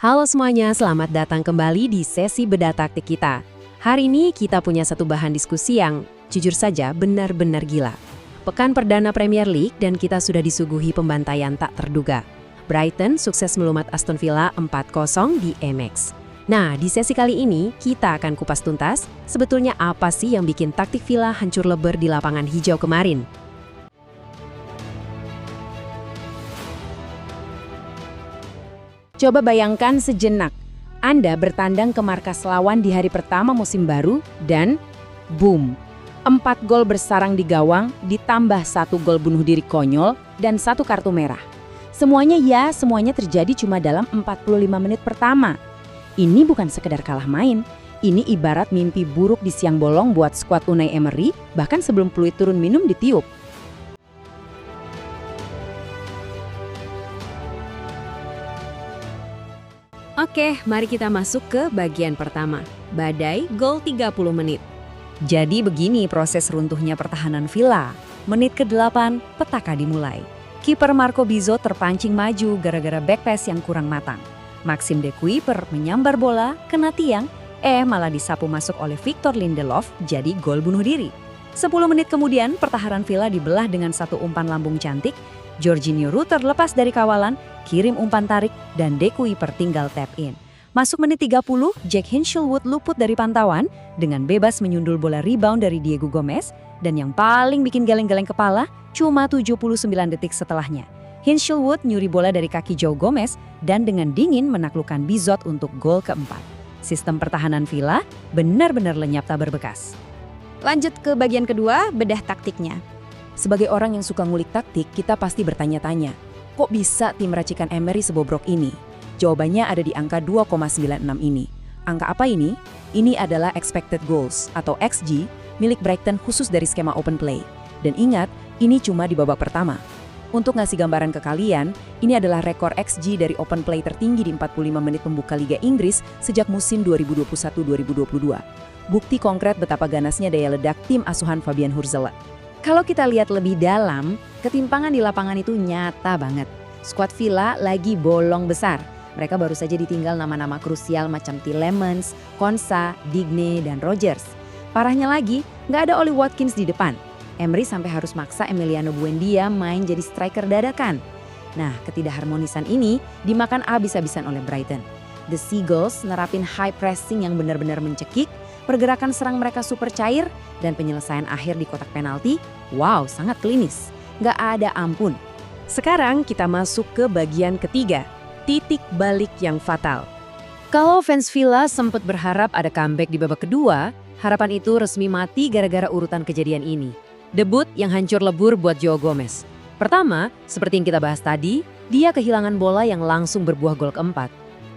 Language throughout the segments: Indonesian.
Halo semuanya, selamat datang kembali di sesi bedah taktik kita. Hari ini kita punya satu bahan diskusi yang jujur saja benar-benar gila. Pekan perdana Premier League dan kita sudah disuguhi pembantaian tak terduga. Brighton sukses melumat Aston Villa 4-0 di Amex. Nah, di sesi kali ini kita akan kupas tuntas sebetulnya apa sih yang bikin taktik Villa hancur lebur di lapangan hijau kemarin. Coba bayangkan sejenak, Anda bertandang ke markas lawan di hari pertama musim baru dan boom, 4 gol bersarang di gawang ditambah 1 gol bunuh diri konyol dan 1 kartu merah. Semuanya terjadi cuma dalam 45 menit pertama. Ini bukan sekedar kalah main, ini ibarat mimpi buruk di siang bolong buat skuad Unai Emery bahkan sebelum peluit turun minum ditiup. Oke, mari kita masuk ke bagian pertama. Badai gol 30 menit. Jadi begini proses runtuhnya pertahanan Villa. Menit ke-8, petaka dimulai. Kiper Marco Bizot terpancing maju gara-gara back pass yang kurang matang. Maxime de Kuyper menyambar bola, kena tiang, malah disapu masuk oleh Victor Lindelof, jadi gol bunuh diri. 10 menit kemudian, pertahanan Villa dibelah dengan satu umpan lambung cantik. Jorginho Rutter lepas dari kawalan, kirim umpan tarik, dan de Kuyper tinggal tap in. Masuk menit 30, Jack Hinshelwood luput dari pantauan dengan bebas menyundul bola rebound dari Diego Gomez, dan yang paling bikin geleng-geleng kepala, cuma 79 detik setelahnya. Hinshelwood nyuri bola dari kaki Joe Gomez dan dengan dingin menaklukkan Bizot untuk gol keempat. Sistem pertahanan Villa benar-benar lenyap tak berbekas. Lanjut ke bagian kedua, bedah taktiknya. Sebagai orang yang suka ngulik taktik, kita pasti bertanya-tanya, kok bisa tim racikan Emery sebobrok ini? Jawabannya ada di angka 2,96 ini. Angka apa ini? Ini adalah expected goals atau XG milik Brighton khusus dari skema open play. Dan ingat, ini cuma di babak pertama. Untuk ngasih gambaran ke kalian, ini adalah rekor XG dari open play tertinggi di 45 menit pembuka Liga Inggris sejak musim 2021-2022. Bukti konkret betapa ganasnya daya ledak tim asuhan Fabian Hurzelot. Kalau kita lihat lebih dalam, ketimpangan di lapangan itu nyata banget. Skuad Villa lagi bolong besar. Mereka baru saja ditinggal nama-nama krusial macam Tielemans, Konsa, Digne, dan Rodgers. Parahnya lagi, nggak ada Oli Watkins di depan. Emery sampai harus maksa Emiliano Buendia main jadi striker dadakan. Nah, ketidakharmonisan ini dimakan habis-habisan oleh Brighton. The Seagulls nerapin high pressing yang benar-benar mencekik, pergerakan serang mereka super cair, dan penyelesaian akhir di kotak penalti, wow, sangat klinis. Nggak ada ampun. Sekarang kita masuk ke bagian ketiga, titik balik yang fatal. Kalau fans Villa sempat berharap ada comeback di babak kedua, harapan itu resmi mati gara-gara urutan kejadian ini. Debut yang hancur lebur buat Joe Gomez. Pertama, seperti yang kita bahas tadi, dia kehilangan bola yang langsung berbuah gol keempat.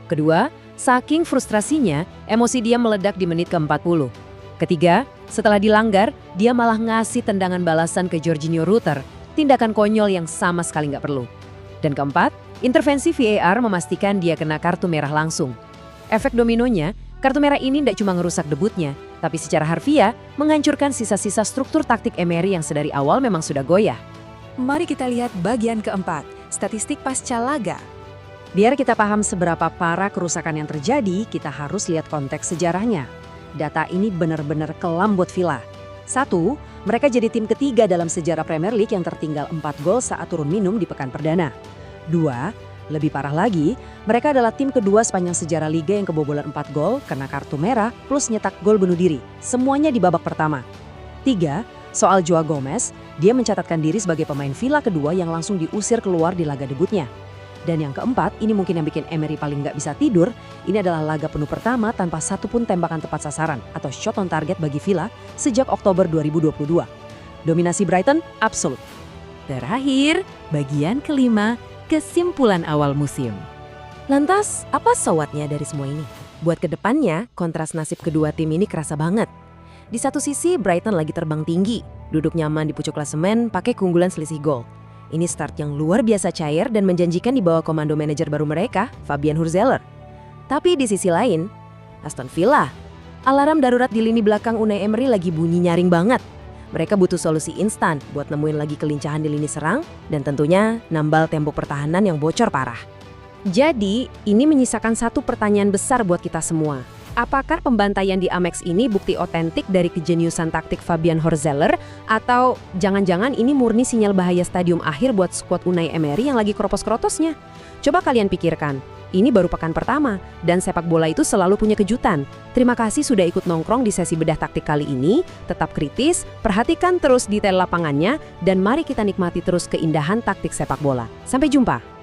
Kedua, saking frustrasinya, emosi dia meledak di menit ke-40. Ketiga, setelah dilanggar, dia malah ngasih tendangan balasan ke Jorginho Rutter, tindakan konyol yang sama sekali nggak perlu. Dan keempat, intervensi VAR memastikan dia kena kartu merah langsung. Efek dominonya, kartu merah ini tidak cuma ngerusak debutnya, tapi secara harfiah menghancurkan sisa-sisa struktur taktik Emery yang sedari awal memang sudah goyah. Mari kita lihat bagian keempat, statistik pasca laga. Biar kita paham seberapa parah kerusakan yang terjadi, kita harus lihat konteks sejarahnya. Data ini benar-benar kelam buat Villa. 1. Mereka jadi tim ketiga dalam sejarah Premier League yang tertinggal 4 gol saat turun minum di pekan perdana. 2. Lebih parah lagi, mereka adalah tim kedua sepanjang sejarah Liga yang kebobolan 4 gol, kena kartu merah, plus nyetak gol bunuh diri. Semuanya di babak pertama. 3. Soal Joao Gomez, dia mencatatkan diri sebagai pemain Villa kedua yang langsung diusir keluar di laga debutnya. Dan yang keempat, ini mungkin yang bikin Emery paling nggak bisa tidur, ini adalah laga penuh pertama tanpa satupun tembakan tepat sasaran atau shot on target bagi Villa sejak Oktober 2022. Dominasi Brighton absolut. Terakhir, bagian kelima, kesimpulan awal musim. Lantas, apa sowatnya dari semua ini? Buat kedepannya, kontras nasib kedua tim ini kerasa banget. Di satu sisi, Brighton lagi terbang tinggi, duduk nyaman di pucuk klasemen pakai keunggulan selisih gol. Ini start yang luar biasa cair dan menjanjikan di bawah komando manajer baru mereka, Fabian Hurzelot. Tapi di sisi lain, Aston Villa, alarm darurat di lini belakang Unai Emery lagi bunyi nyaring banget. Mereka butuh solusi instan buat nemuin lagi kelincahan di lini serang dan tentunya nambal tembok pertahanan yang bocor parah. Jadi, ini menyisakan satu pertanyaan besar buat kita semua. Apakah pembantaian di Amex ini bukti otentik dari kejeniusan taktik Fabian Hurzeler? Atau jangan-jangan ini murni sinyal bahaya stadium akhir buat skuad Unai Emery yang lagi keropos-kerotosnya? Coba kalian pikirkan, ini baru pekan pertama, dan sepak bola itu selalu punya kejutan. Terima kasih sudah ikut nongkrong di sesi bedah taktik kali ini. Tetap kritis, perhatikan terus detail lapangannya, dan mari kita nikmati terus keindahan taktik sepak bola. Sampai jumpa!